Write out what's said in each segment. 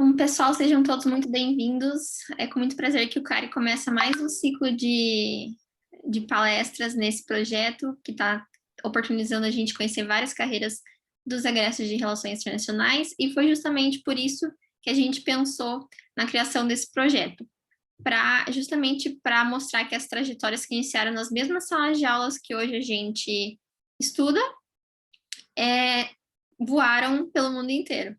Então, pessoal, sejam todos muito bem-vindos. É com muito prazer que o CARI começa mais um ciclo de palestras nesse projeto, que está oportunizando a gente conhecer várias carreiras dos egressos de Relações Internacionais, e foi justamente por isso que a gente pensou na criação desse projeto, justamente para mostrar que as trajetórias que iniciaram nas mesmas salas de aulas que hoje a gente estuda, voaram pelo mundo inteiro.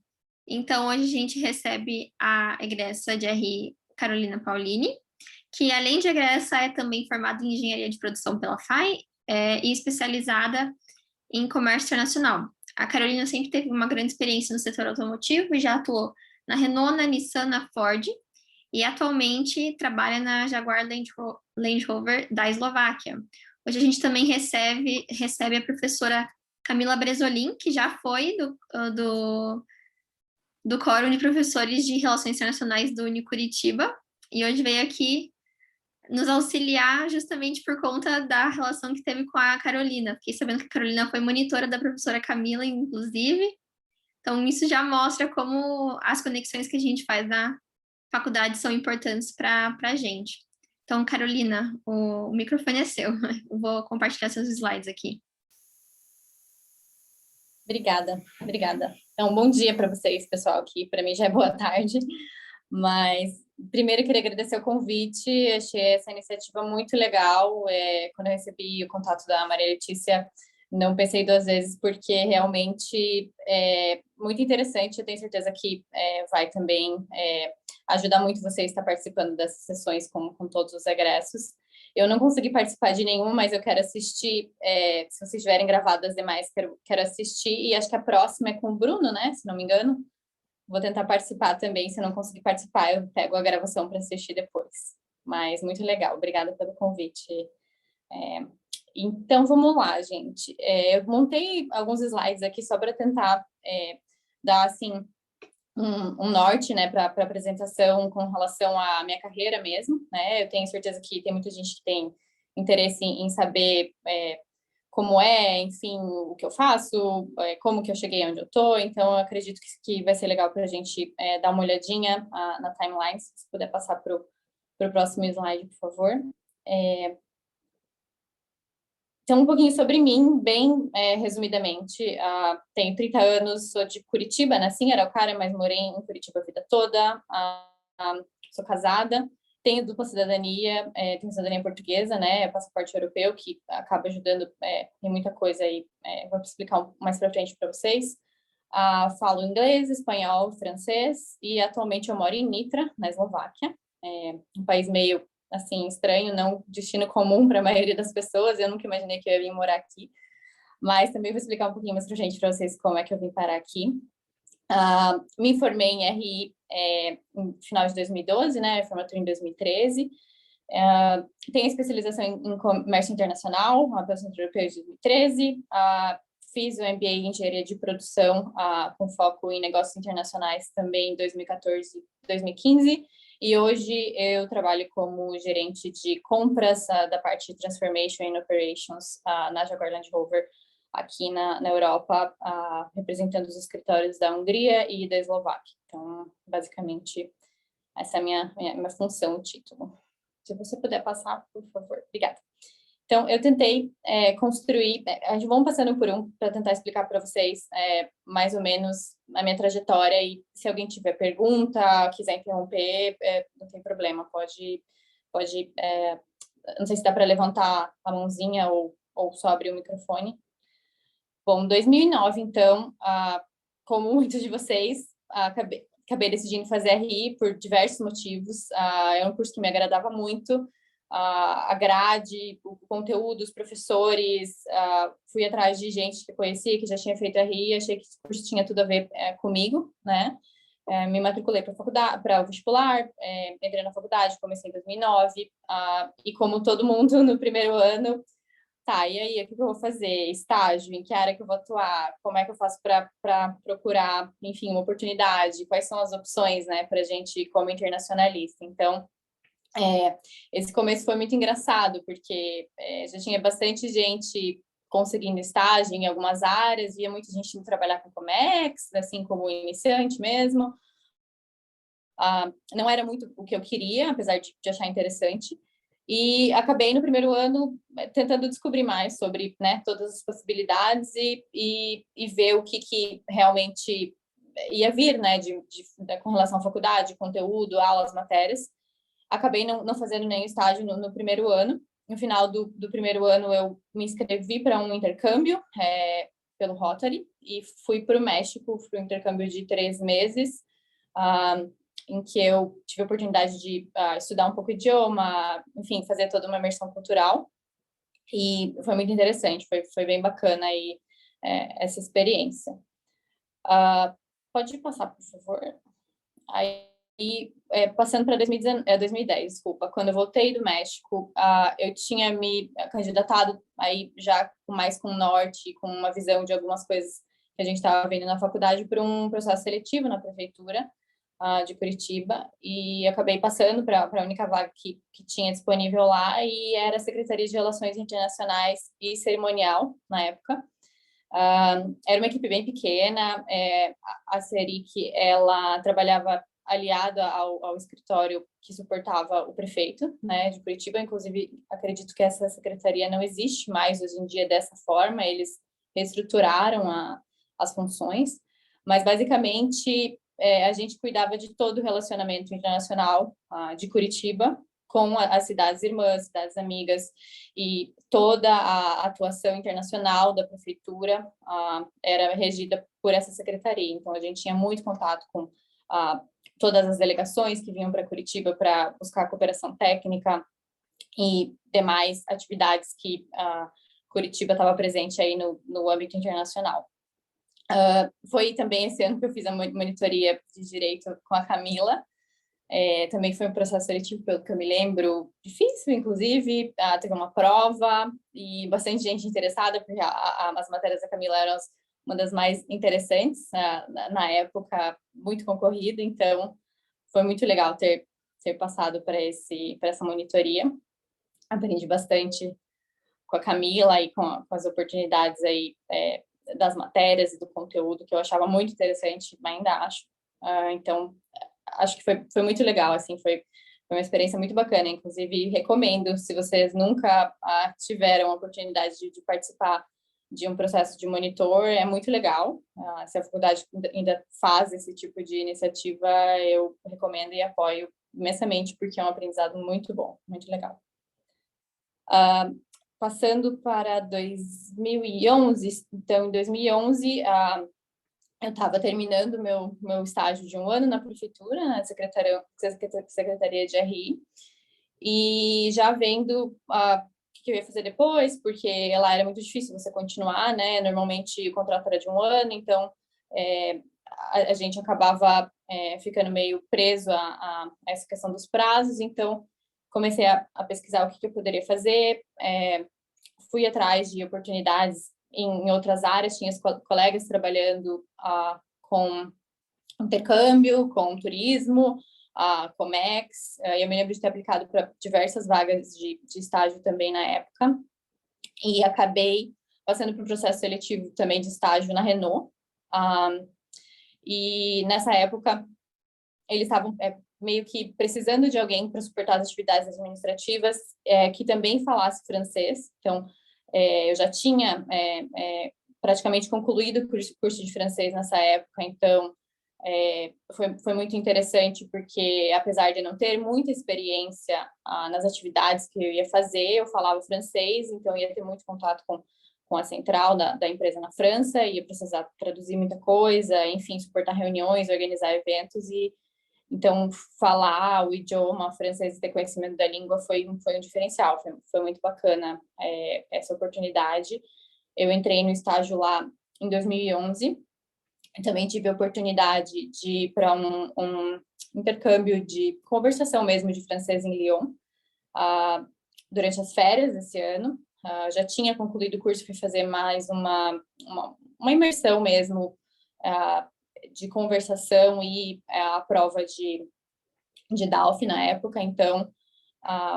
Então, hoje a gente recebe a egressa de RI Carolina Paulini, que além de egressa é também formada em Engenharia de Produção pela FAI e especializada em Comércio Internacional. A Carolina sempre teve uma grande experiência no setor automotivo e já atuou na Renault, na Nissan, na Ford, e atualmente trabalha na Jaguar Land Rover da Eslováquia. Hoje a gente também recebe a professora Camila Bresolin, que já foi do Quórum de Professores de Relações Internacionais do Unicuritiba, e hoje veio aqui nos auxiliar justamente por conta da relação que teve com a Carolina. Fiquei sabendo que a Carolina foi monitora da professora Camila, inclusive, então isso já mostra como as conexões que a gente faz na faculdade são importantes para a gente. Então, Carolina, o microfone é seu. Eu vou compartilhar seus slides aqui. Obrigada. Então, bom dia para vocês, pessoal, que para mim já é boa tarde, mas primeiro eu queria agradecer o convite, achei essa iniciativa muito legal, quando eu recebi o contato da Maria Letícia, não pensei duas vezes, porque realmente é muito interessante, eu tenho certeza que vai também ajudar muito vocês a estar participando dessas sessões com todos os egressos. Eu não consegui participar de nenhuma, mas eu quero assistir, se vocês tiverem gravado as demais, quero assistir, e acho que a próxima é com o Bruno, né, se não me engano. Vou tentar participar também, se não conseguir participar, eu pego a gravação para assistir depois. Mas muito legal, obrigada pelo convite. Então, vamos lá, gente. Eu montei alguns slides aqui só para tentar dar, assim, um norte, né, para a apresentação com relação à minha carreira mesmo, né? Eu tenho certeza que tem muita gente que tem interesse em saber como enfim, o que eu faço, como que eu cheguei onde eu tô. Então, eu acredito que vai ser legal para a gente dar uma olhadinha na timeline. Se você puder passar para o próximo slide, por favor. Então, um pouquinho sobre mim, bem resumidamente. Tenho 30 anos, sou de Curitiba, nasci em Araucária, mas morei em Curitiba a vida toda. Sou casada, tenho dupla cidadania, tenho cidadania portuguesa, né, passaporte europeu, que acaba ajudando em muita coisa aí. Vou explicar mais para frente para vocês. Falo inglês, espanhol, francês, e atualmente eu moro em Nitra, na Eslováquia, um país meio assim, estranho, não destino comum para a maioria das pessoas, eu nunca imaginei que eu ia vir morar aqui, mas também vou explicar um pouquinho mais para vocês como é que eu vim parar aqui. Me formei em RI no final de 2012, né, formatura em 2013, tenho especialização em comércio internacional, pelo Centro Europeu de 2013, fiz o MBA em engenharia de produção com foco em negócios internacionais também em 2014, 2015, e hoje eu trabalho como gerente de compras da parte de Transformation and Operations na Jaguar Land Rover aqui na Europa, representando os escritórios da Hungria e da Eslováquia. Então, basicamente, essa é a minha função, o título. Se você puder passar, por favor. Obrigada. Então, eu tentei construir, a gente vamos passando por um para tentar explicar para vocês mais ou menos a minha trajetória, e se alguém tiver pergunta, quiser interromper, não tem problema, pode não sei se dá para levantar a mãozinha ou só abrir o microfone. Bom, 2009, então, como muitos de vocês, acabei decidindo fazer RI por diversos motivos. É um curso que me agradava muito, a grade, o conteúdo, os professores, fui atrás de gente que eu conhecia, que já tinha feito RI, achei que esse curso tinha tudo a ver comigo, né? Me matriculei para o vestibular, entrei na faculdade, comecei em 2009, e como todo mundo no primeiro ano, tá, e aí, o que eu vou fazer? Estágio? Em que área que eu vou atuar? Como é que eu faço para procurar, enfim, uma oportunidade? Quais são as opções, né, para a gente como internacionalista? Então, esse começo foi muito engraçado, porque já tinha bastante gente conseguindo estágio em algumas áreas, via muita gente indo trabalhar com Comex, assim como iniciante mesmo, não era muito o que eu queria, apesar de achar interessante. E acabei no primeiro ano tentando descobrir mais sobre, né, todas as possibilidades e ver o que realmente ia vir, né, com relação à faculdade, conteúdo, aulas, matérias. Acabei não fazendo nenhum estágio no primeiro ano. No final do primeiro ano, eu me inscrevi para um intercâmbio pelo Rotary e fui para o México, para um intercâmbio de 3 meses, em que eu tive a oportunidade de estudar um pouco o idioma, enfim, fazer toda uma imersão cultural. E foi muito interessante, foi bem bacana aí, essa experiência. Pode passar, por favor. Aí, passando para 2010, desculpa, quando eu voltei do México, eu tinha me candidatado aí já mais com o norte, com uma visão de algumas coisas que a gente estava vendo na faculdade, para um processo seletivo na prefeitura de Curitiba, e acabei passando para a única vaga que tinha disponível lá, e era a Secretaria de Relações Internacionais e Cerimonial, na época. Era uma equipe bem pequena, a CERIC, ela trabalhava aliada ao escritório que suportava o prefeito, né, de Curitiba. Inclusive, acredito que essa secretaria não existe mais hoje em dia dessa forma, eles reestruturaram as funções, mas basicamente a gente cuidava de todo o relacionamento internacional de Curitiba com as cidades irmãs, cidades amigas, e toda a atuação internacional da prefeitura era regida por essa secretaria. Então, a gente tinha muito contato com todas as delegações que vinham para Curitiba para buscar cooperação técnica e demais atividades que Curitiba estava presente aí no âmbito internacional. Foi também esse ano que eu fiz a monitoria de direito com a Camila. Também foi um processo seletivo, pelo que eu me lembro, difícil, inclusive. Teve uma prova e bastante gente interessada, porque as matérias da Camila eram uma das mais interessantes na época, muito concorrida, então foi muito legal ter passado para essa monitoria. Aprendi bastante com a Camila e com as oportunidades aí das matérias e do conteúdo, que eu achava muito interessante, ainda acho. Então, acho que foi muito legal, assim, foi uma experiência muito bacana. Inclusive, recomendo, se vocês nunca tiveram a oportunidade de participar de um processo de monitor, é muito legal. Se a faculdade ainda faz esse tipo de iniciativa, eu recomendo e apoio imensamente, porque é um aprendizado muito bom, muito legal. Passando para 2011, então, em 2011, eu estava terminando meu estágio de 1 ano na prefeitura, na Secretaria de RI, e já vendo o que eu ia fazer depois, porque lá era muito difícil você continuar, né? Normalmente o contrato era de 1 ano, então a gente acabava ficando meio preso a essa questão dos prazos. Então comecei a pesquisar o que eu poderia fazer, fui atrás de oportunidades em outras áreas, tinha colegas trabalhando com intercâmbio, com turismo, Comex, eu me lembro de ter aplicado para diversas vagas de estágio também na época, e acabei passando por um processo seletivo também de estágio na Renault, e nessa época eles estavam meio que precisando de alguém para suportar as atividades administrativas que também falasse francês. Então, eu já tinha praticamente concluído o curso de francês nessa época, então foi muito interessante, porque apesar de não ter muita experiência nas atividades que eu ia fazer, eu falava francês, então ia ter muito contato com a central da empresa na França, ia precisar traduzir muita coisa, enfim, suportar reuniões, organizar eventos, e então falar o idioma francês e ter conhecimento da língua foi um diferencial, foi muito bacana essa oportunidade. Eu entrei no estágio lá em 2011, também tive a oportunidade de ir para um intercâmbio de conversação mesmo de francês em Lyon, durante as férias desse ano. Já tinha concluído o curso, fui fazer mais uma imersão mesmo de conversação e a prova de DALF na época, então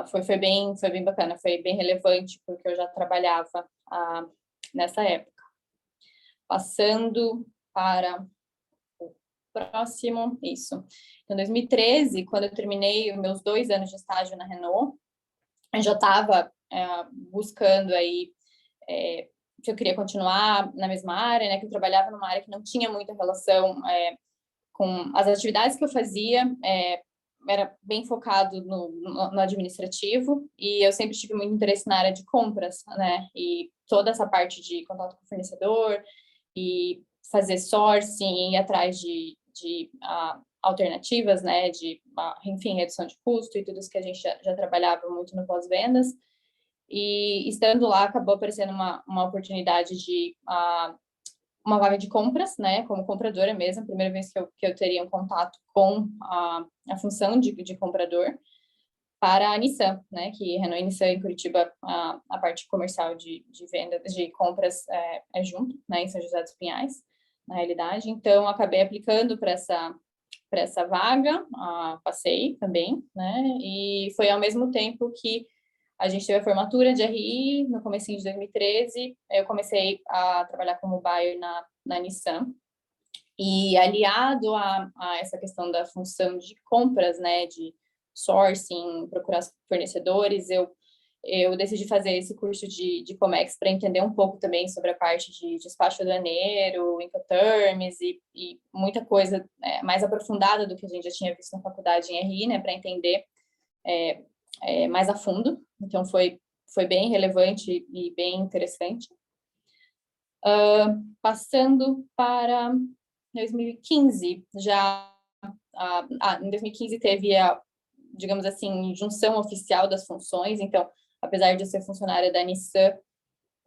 foi bem bacana, foi bem relevante, porque eu já trabalhava nessa época. Passando para o próximo, isso. Então, em 2013, quando eu terminei os meus 2 anos de estágio na Renault, eu já estava buscando aí que eu queria continuar na mesma área, né? Que eu trabalhava numa área que não tinha muita relação com as atividades que eu fazia, era bem focado no administrativo, e eu sempre tive muito interesse na área de compras, né? E toda essa parte de contato com o fornecedor e fazer sourcing, ir atrás de alternativas, né? Enfim, redução de custo e tudo isso que a gente já trabalhava muito no pós-vendas. E estando lá, acabou aparecendo uma oportunidade de uma vaga de compras, né, como compradora mesmo, a primeira vez que eu teria um contato com a função de comprador para a Nissan, né, que Renault e Nissan em Curitiba, a parte comercial de venda, de compras é junto, né, em São José dos Pinhais, na realidade. Então, acabei aplicando para essa vaga, passei também, né, e foi ao mesmo tempo que a gente teve a formatura de RI no comecinho de 2013, eu comecei a trabalhar como buyer na Nissan, e aliado a essa questão da função de compras, né, de sourcing, procurar fornecedores, eu decidi fazer esse curso de Comex para entender um pouco também sobre a parte de despacho aduaneiro, Incoterms e muita coisa mais aprofundada do que a gente já tinha visto na faculdade em RI, né, para entender mais a fundo. Então, foi bem relevante e bem interessante. Passando para 2015, em 2015 teve digamos assim, junção oficial das funções. Então, apesar de eu ser funcionária da Nissan,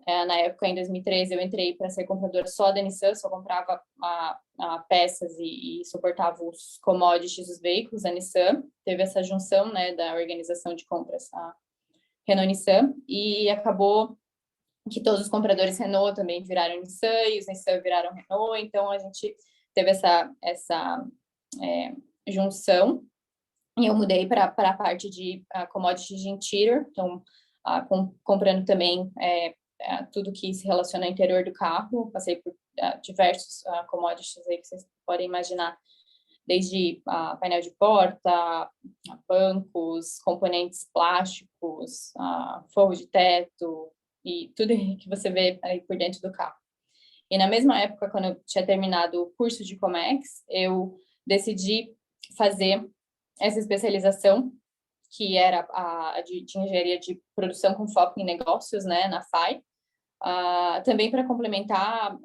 na época, em 2013, eu entrei para ser compradora só da Nissan, só comprava peças e suportava os commodities dos veículos da Nissan. Teve essa junção, né, da organização de compras, a Renault-Nissan, e acabou que todos os compradores Renault também viraram Nissan, e os Nissan viraram Renault, então a gente teve essa junção, e eu mudei para a parte de commodities de interior, então comprando também tudo que se relaciona ao interior do carro. Passei por diversos commodities aí que vocês podem imaginar, desde painel de porta, bancos, componentes plásticos, forro de teto e tudo que você vê aí por dentro do carro. E na mesma época, quando eu tinha terminado o curso de Comex, eu decidi fazer essa especialização, que era a de engenharia de produção com foco em negócios, né, na FAI, também para complementar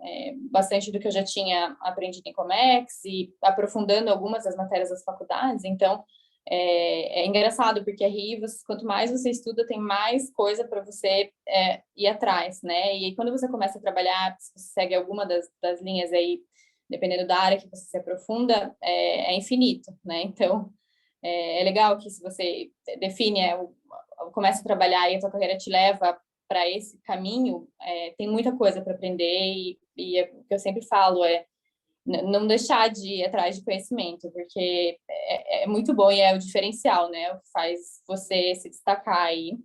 bastante do que eu já tinha aprendido em Comex e aprofundando algumas das matérias das faculdades. Então, é engraçado, porque a RI, quanto mais você estuda, tem mais coisa para você ir atrás, né? E aí, quando você começa a trabalhar, se você segue alguma das linhas aí, dependendo da área que você se aprofunda, é infinito, né? Então, é legal que se você define, começa a trabalhar e a sua carreira te leva para esse caminho, tem muita coisa para aprender, e o que eu sempre falo não deixar de ir atrás de conhecimento, porque é muito bom e é o diferencial, né? O que faz você se destacar aí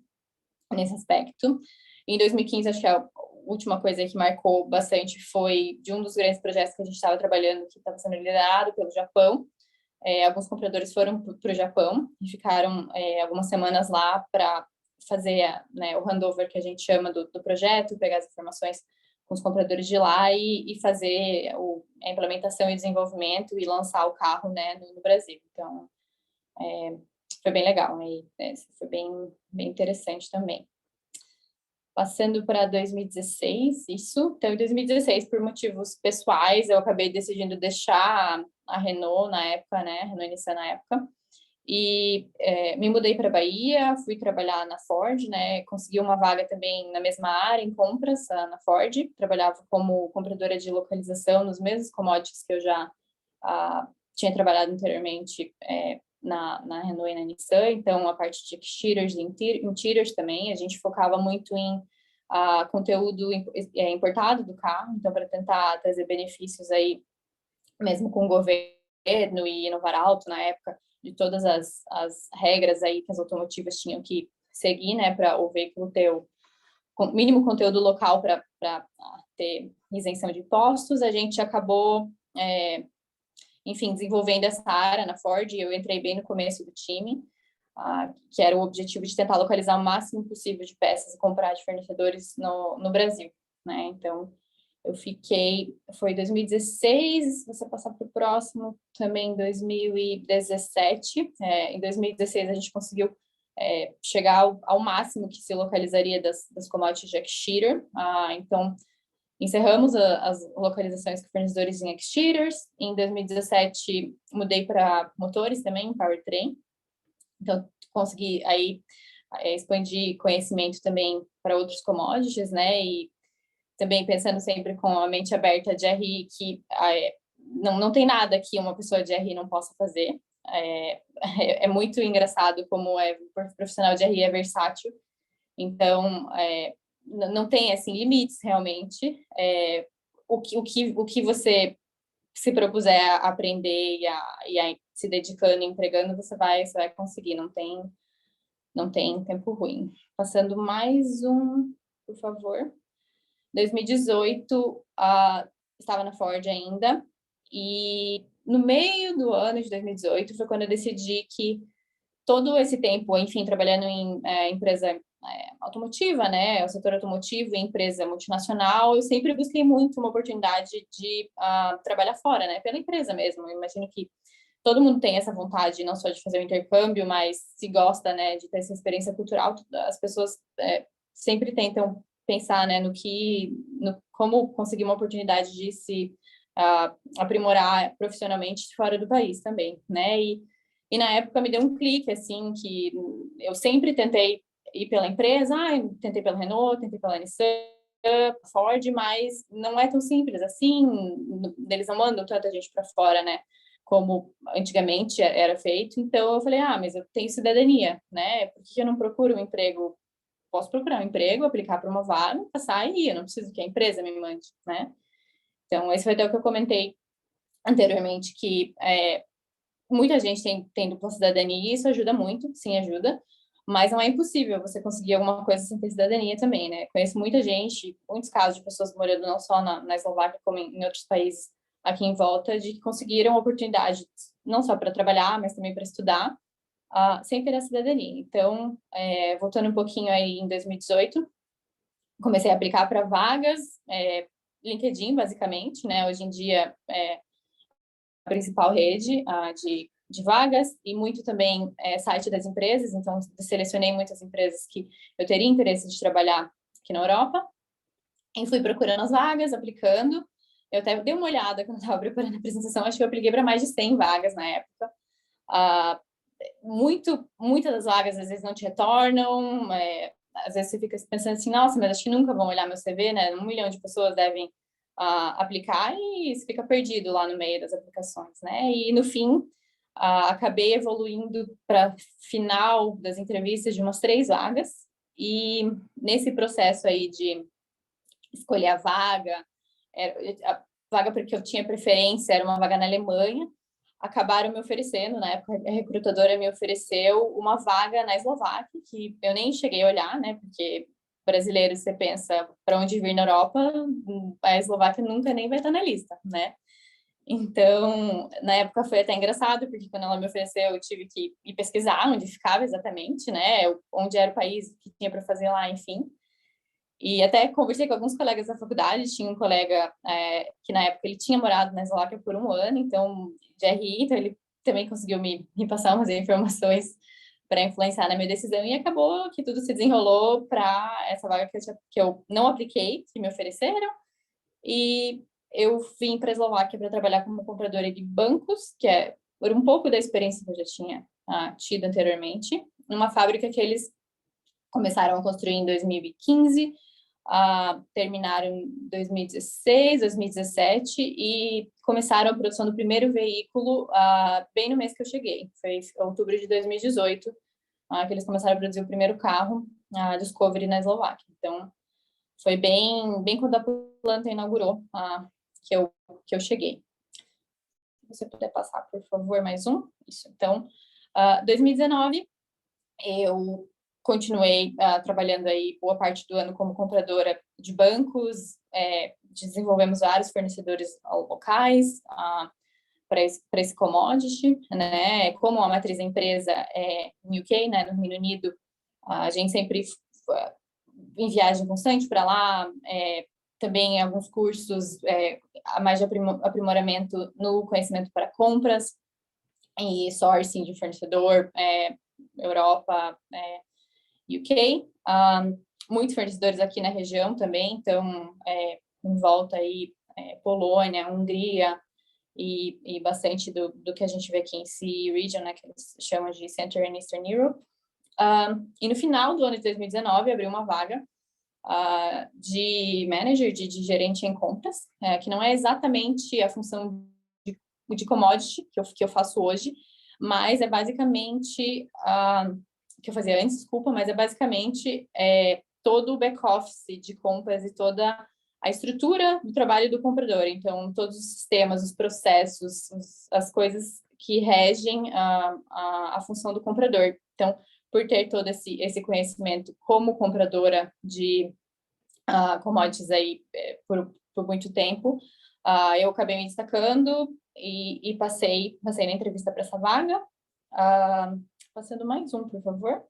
nesse aspecto. Em 2015, acho que a última coisa que marcou bastante foi de um dos grandes projetos que a gente estava trabalhando, que estava sendo liderado pelo Japão. Alguns compradores foram para o Japão e ficaram algumas semanas lá para fazer o handover, que a gente chama do projeto, pegar as informações com os compradores de lá e fazer a implementação e desenvolvimento e lançar o carro, né, no Brasil. Então, foi bem legal, e foi bem interessante também. Passando para 2016, isso. Então, em 2016, por motivos pessoais, eu acabei decidindo deixar a Renault na época, né, Renault e Nissan na época, e me mudei para a Bahia, fui trabalhar na Ford, né, consegui uma vaga também na mesma área, em compras, na Ford, trabalhava como compradora de localização nos mesmos commodities que eu já tinha trabalhado anteriormente na Renault e na Nissan. Então, a parte de exteriors e interiors também, a gente focava muito em conteúdo importado do carro, então, para tentar trazer benefícios aí, mesmo com o governo e Inovar Alto na época, de todas as regras aí que as automotivas tinham que seguir, né, para o veículo ter o mínimo conteúdo local para ter isenção de impostos. A gente acabou enfim, desenvolvendo essa área na Ford. Eu entrei bem no começo do time, que era o objetivo de tentar localizar o máximo possível de peças e comprar de fornecedores no Brasil, né? Então, eu fiquei, foi 2016, se você passar para o próximo, também 2017. Em 2016 a gente conseguiu chegar ao máximo que se localizaria das commodities de Exeter. Então, encerramos as localizações com fornecedores em Exeters. Em 2017, mudei para motores também, powertrain. Então, consegui aí expandir conhecimento também para outros commodities, né? E também pensando sempre com a mente aberta de RI, que não tem nada que uma pessoa de RI não possa fazer. É muito engraçado como o profissional de RI é versátil. Então, não tem, assim, limites, realmente. O que você se propuser a aprender e a se dedicando e entregando, você vai conseguir. Não tem tempo ruim. Passando mais um, por favor. 2018, estava na Ford ainda, e no meio do ano de 2018 foi quando eu decidi que todo esse tempo, enfim, trabalhando em empresa automotiva, né, o setor automotivo e empresa multinacional, eu sempre busquei muito uma oportunidade de trabalhar fora, né, pela empresa mesmo. Eu imagino que todo mundo tem essa vontade, não só de fazer o intercâmbio, mas se gosta, né, de ter essa experiência cultural. As pessoas sempre tentam pensar, né, como conseguir uma oportunidade de se aprimorar profissionalmente fora do país também, né? E na época me deu um clique, assim, que eu sempre tentei ir pela empresa, tentei pela Renault, tentei pela Nissan, Ford, mas não é tão simples assim, eles não mandam tanta gente para fora, né, como antigamente era feito. Então eu falei, mas eu tenho cidadania, né, por que eu não procuro um emprego? Posso procurar um emprego, aplicar para uma vaga, passar e ir, eu não preciso que a empresa me mande, né? Então, esse foi até o que eu comentei anteriormente, que muita gente tem dupla cidadania e isso ajuda muito, sim, ajuda, mas não é impossível você conseguir alguma coisa sem ter cidadania também, né? Conheço muita gente, muitos casos de pessoas morando não só na Eslováquia, como em outros países aqui em volta, de que conseguiram oportunidades não só para trabalhar, mas também para estudar, sem ter a cidadania. Então, voltando um pouquinho aí em 2018, comecei a aplicar para vagas, LinkedIn, basicamente, né? Hoje em dia é a principal rede de vagas, e muito também site das empresas. Então, selecionei muitas empresas que eu teria interesse de trabalhar aqui na Europa, e fui procurando as vagas, aplicando. Eu até dei uma olhada quando estava preparando a apresentação, acho que eu apliquei para mais de 100 vagas na época. Muitas das vagas às vezes não te retornam, às vezes você fica pensando assim, nossa, mas acho que nunca vão olhar meu CV, né? 1 milhão de pessoas devem aplicar, e você fica perdido lá no meio das aplicações, né? E no fim, acabei evoluindo para final das entrevistas de umas 3 vagas, e nesse processo aí de escolher a vaga porque eu tinha preferência era uma vaga na Alemanha. Acabaram me oferecendo, na época a recrutadora me ofereceu uma vaga na Eslováquia, que eu nem cheguei a olhar, né, porque brasileiro, você pensa para onde vir na Europa, a Eslováquia nunca nem vai estar na lista, né? Então, na época foi até engraçado, porque quando ela me ofereceu, eu tive que ir pesquisar onde ficava exatamente, né, onde era o país que tinha para fazer lá, enfim. E até conversei com alguns colegas da faculdade. Tinha um colega que na época ele tinha morado na Eslováquia por 1 ano, então de RI, então ele também conseguiu me passar umas informações para influenciar na minha decisão, e acabou que tudo se desenrolou para essa vaga que eu não apliquei, que me ofereceram, e eu vim para a Eslováquia para trabalhar como compradora de bancos, que é por um pouco da experiência que eu já tinha tido anteriormente, numa fábrica que eles começaram a construir em 2015, terminaram em 2016, 2017, e começaram a produção do primeiro veículo bem no mês que eu cheguei. Foi em outubro de 2018 que eles começaram a produzir o primeiro carro, a Discovery, na Eslováquia. Então, foi bem quando a planta inaugurou que eu cheguei. Se você puder passar, por favor, mais um. Isso. Então, 2019, eu continuei trabalhando aí boa parte do ano como compradora de bancos, desenvolvemos vários fornecedores locais, para esse commodity, né? Como a matriz da empresa é no UK, né, no Reino Unido, a gente sempre em viagem constante para lá, também alguns cursos a mais de aprimoramento no conhecimento para compras e sourcing de fornecedor, Europa, UK, muitos fornecedores aqui na região também, então em volta aí Polônia, Hungria e bastante do que a gente vê aqui em CE Region, né, que eles chamam de Central and Eastern Europe. E no final do ano de 2019 abriu uma vaga de manager, de gerente em compras, que não é exatamente a função de commodity que eu faço hoje, mas é basicamente que eu fazia antes, desculpa, mas é basicamente todo o back-office de compras e toda a estrutura do trabalho do comprador. Então, todos os sistemas, os processos, as coisas que regem a função do comprador. Então, por ter todo esse conhecimento como compradora de commodities aí por muito tempo, eu acabei me destacando e passei na entrevista para essa vaga. Passando mais um, por favor.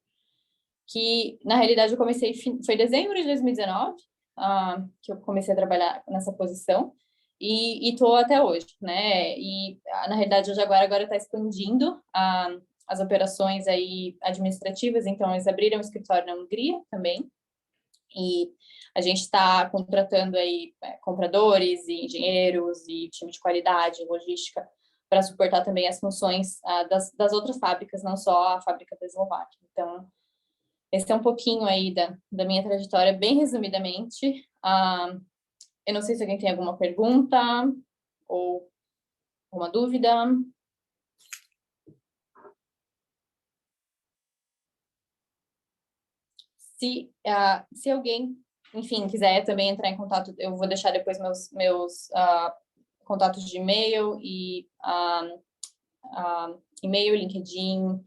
Que, na realidade, eu comecei... Foi dezembro de 2019 que eu comecei a trabalhar nessa posição. E estou até hoje, né? E, na realidade, hoje agora está expandindo as operações aí administrativas. Então, eles abriram um escritório na Hungria também. E a gente está contratando aí compradores e engenheiros e time de qualidade, logística, para suportar também as funções das outras fábricas, não só a fábrica da Eslováquia. Então, esse é um pouquinho aí da minha trajetória, bem resumidamente. Eu não sei se alguém tem alguma pergunta ou alguma dúvida. Se alguém, enfim, quiser também entrar em contato, eu vou deixar depois meus contatos de e-mail e e-mail, LinkedIn,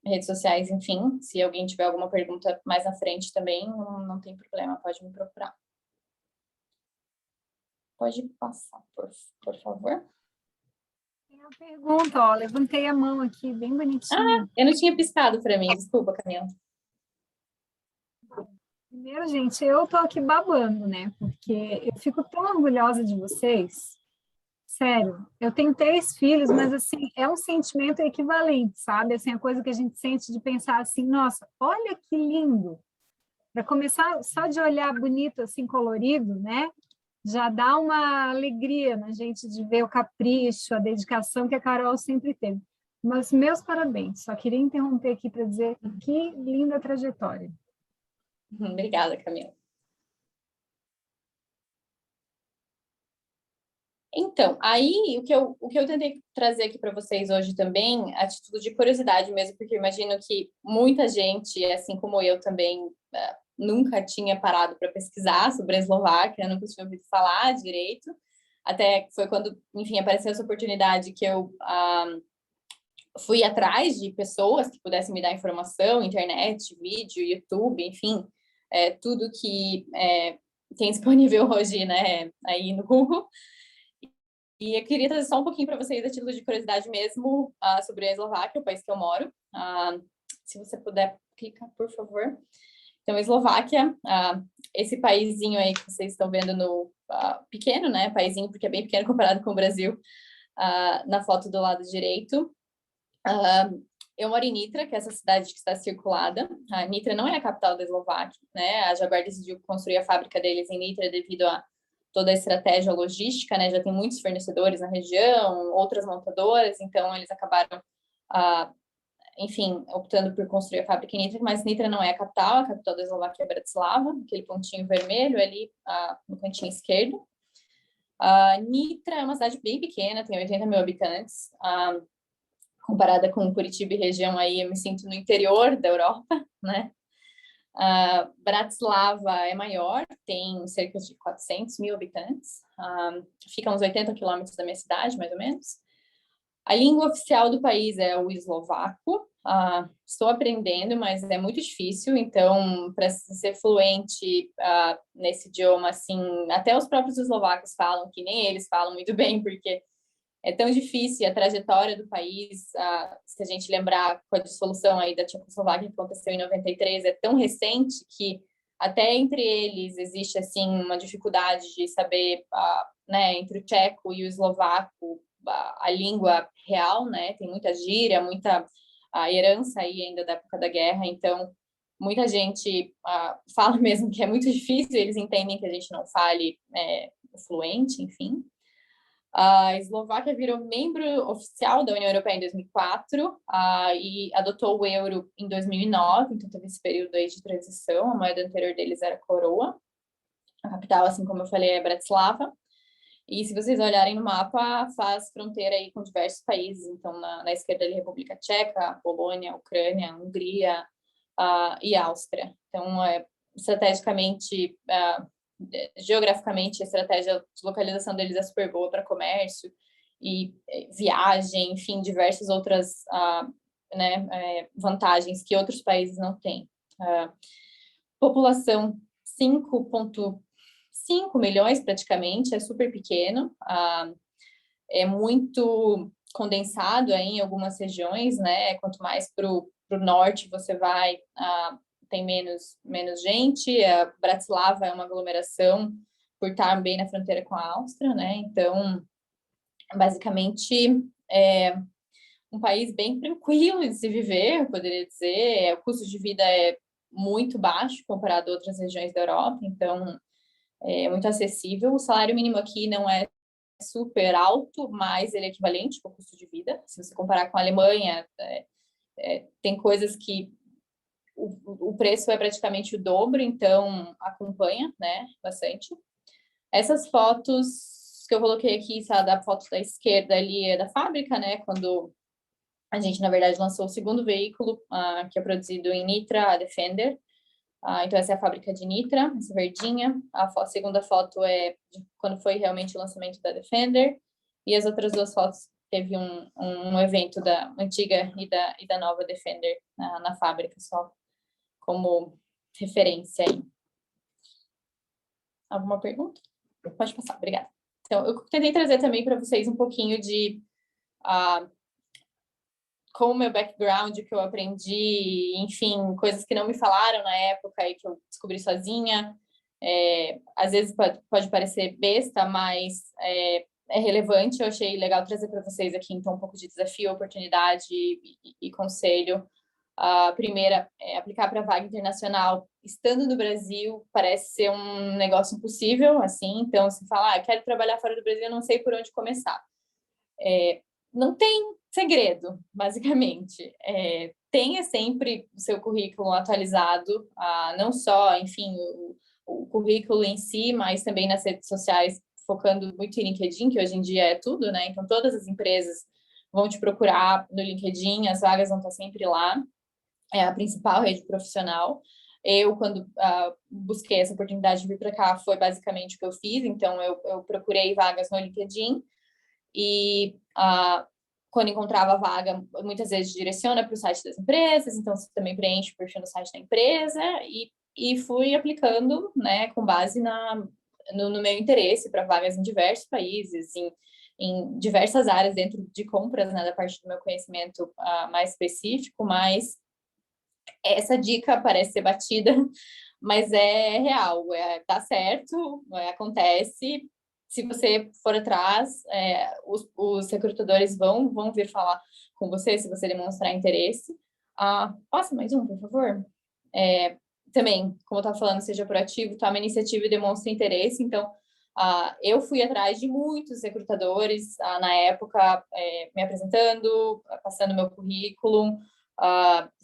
redes sociais, enfim. Se alguém tiver alguma pergunta mais na frente também, não tem problema, pode me procurar. Pode passar, por favor. Tem uma pergunta, ó, levantei a mão aqui, bem bonitinho. Eu não tinha piscado para mim, desculpa, Camila. Primeiro, gente, eu tô aqui babando, né? Porque eu fico tão orgulhosa de vocês. Sério, eu tenho 3 filhos, mas assim, é um sentimento equivalente, sabe? Assim, a coisa que a gente sente de pensar assim, nossa, olha que lindo. Para começar, só de olhar bonito, assim, colorido, né? Já dá uma alegria na gente de ver o capricho, a dedicação que a Carol sempre teve. Mas meus parabéns, só queria interromper aqui para dizer que linda trajetória. Obrigada, Camila. Então, aí o que eu tentei trazer aqui para vocês hoje também, a título de curiosidade mesmo, porque eu imagino que muita gente, assim como eu também, nunca tinha parado para pesquisar sobre a Eslováquia, nunca tinha ouvido falar direito, até foi quando, enfim, apareceu essa oportunidade que eu fui atrás de pessoas que pudessem me dar informação, internet, vídeo, YouTube, enfim, tudo que tem disponível hoje, né, aí no Google. E eu queria trazer só um pouquinho para vocês, a título de curiosidade mesmo, sobre a Eslováquia, o país que eu moro. Se você puder clicar, por favor. Então, a Eslováquia, esse paísinho aí que vocês estão vendo no pequeno, né? Paísinho, porque é bem pequeno comparado com o Brasil, na foto do lado direito. Eu moro em Nitra, que é essa cidade que está circulada. A Nitra não é a capital da Eslováquia, né? A Jaguar decidiu construir a fábrica deles em Nitra devido a toda a estratégia logística, né? Já tem muitos fornecedores na região, outras montadoras, então eles acabaram, enfim, optando por construir a fábrica em Nitra, mas Nitra não é a capital da Eslováquia é Bratislava, aquele pontinho vermelho ali no cantinho esquerdo. Nitra é uma cidade bem pequena, tem 80 mil habitantes, comparada com Curitiba e região aí, eu me sinto no interior da Europa, né? Bratislava é maior, tem cerca de 400 mil habitantes, fica a uns 80 quilômetros da minha cidade, mais ou menos. A língua oficial do país é o eslovaco, estou aprendendo, mas é muito difícil, então, para ser fluente nesse idioma, assim, até os próprios eslovacos falam que nem eles falam muito bem, porque é tão difícil, a trajetória do país, se a gente lembrar com a dissolução aí da Tchecoslováquia que aconteceu em 93, é tão recente que até entre eles existe, assim, uma dificuldade de saber, né, entre o tcheco e o eslovaco, a língua real, né, tem muita gíria, muita herança aí ainda da época da guerra, então muita gente fala mesmo que é muito difícil, eles entendem que a gente não fale fluente, enfim. A Eslováquia virou membro oficial da União Europeia em 2004 e adotou o euro em 2009, então teve esse período aí de transição, a moeda anterior deles era a coroa. A capital, assim como eu falei, é Bratislava. E se vocês olharem no mapa, faz fronteira aí com diversos países, então na esquerda ali, República Tcheca, Polônia, Ucrânia, Hungria e Áustria. Então, estrategicamente, geograficamente, a estratégia de localização deles é super boa para comércio e viagem, enfim, diversas outras vantagens que outros países não têm. População 5,5 milhões praticamente, é super pequeno, é muito condensado aí em algumas regiões, né? Quanto mais para o norte você vai, tem menos gente. Bratislava é uma aglomeração por estar bem na fronteira com a Áustria, né? Então, basicamente, é um país bem tranquilo de se viver, eu poderia dizer. O custo de vida é muito baixo comparado a outras regiões da Europa, então é muito acessível. O salário mínimo aqui não é super alto, mas ele é equivalente ao custo de vida. Se você comparar com a Alemanha, tem coisas que o preço é praticamente o dobro, então acompanha, né, bastante. Essas fotos que eu coloquei aqui, sabe, da foto da esquerda ali é da fábrica, né, quando a gente, na verdade, lançou o segundo veículo, que é produzido em Nitra, a Defender. Então, essa é a fábrica de Nitra, essa verdinha. A segunda foto é de quando foi realmente o lançamento da Defender. E as outras duas fotos teve um evento da antiga e da nova Defender na fábrica, só como referência aí. Alguma pergunta? Pode passar, obrigada. Então, eu tentei trazer também para vocês um pouquinho de com o meu background, que eu aprendi, enfim, coisas que não me falaram na época e que eu descobri sozinha. Às vezes pode parecer besta, mas é relevante. Eu achei legal trazer para vocês aqui, então, um pouco de desafio, oportunidade e conselho. A primeira é aplicar para vaga internacional. Estando no Brasil, parece ser um negócio impossível, assim. Então, se falar, quero trabalhar fora do Brasil, eu não sei por onde começar. Não tem segredo, basicamente. Tenha sempre o seu currículo atualizado, não só, enfim, o currículo em si, mas também nas redes sociais, focando muito em LinkedIn, que hoje em dia é tudo, né? Então, todas as empresas vão te procurar no LinkedIn, as vagas vão estar sempre lá. É a principal rede profissional. Eu, quando busquei essa oportunidade de vir para cá, foi basicamente o que eu fiz. Então, eu procurei vagas no LinkedIn e quando encontrava a vaga, muitas vezes direciona para o site das empresas, então você também preenche o perfil no site da empresa e fui aplicando, né, com base no meu interesse para vagas em diversos países, em diversas áreas dentro de compras, né, da parte do meu conhecimento mais específico, mas essa dica parece ser batida, mas é real, dá certo, acontece. Se você for atrás, os recrutadores vão vir falar com você, se você demonstrar interesse. Passa mais um, por favor. Também, como eu estava falando, seja proativo, tome iniciativa e demonstre interesse. Então, eu fui atrás de muitos recrutadores na época, me apresentando, passando meu currículo,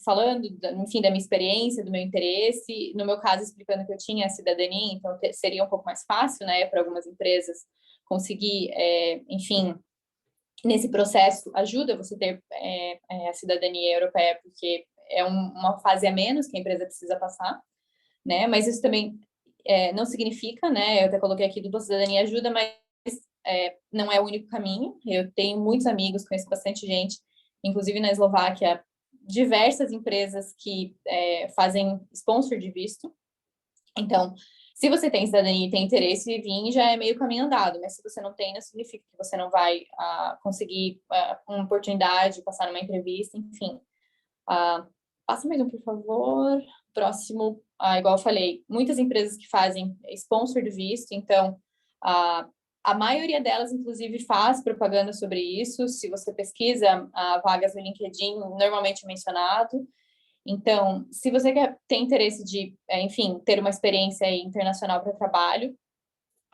falando, enfim, da minha experiência, do meu interesse. No meu caso, explicando que eu tinha a cidadania, então seria um pouco mais fácil, né, para algumas empresas conseguir, enfim, nesse processo, ajuda você ter a cidadania europeia, porque é uma fase a menos que a empresa precisa passar, né, mas isso também não significa, né, eu até coloquei aqui dupla cidadania ajuda, mas não é o único caminho. Eu tenho muitos amigos, conheço bastante gente, inclusive na Eslováquia, diversas empresas que fazem sponsor de visto. Então, Se você tem cidadania e tem interesse em vir, já é meio caminho andado, mas se você não tem, não significa que você não vai conseguir uma oportunidade, passar numa entrevista, enfim. Passa mais um, por favor. Próximo, igual eu falei, muitas empresas que fazem sponsor do visto, então a maioria delas, inclusive, faz propaganda sobre isso. Se você pesquisa vagas no LinkedIn, normalmente é mencionado. Então, se você tem interesse de, enfim, ter uma experiência internacional para trabalho,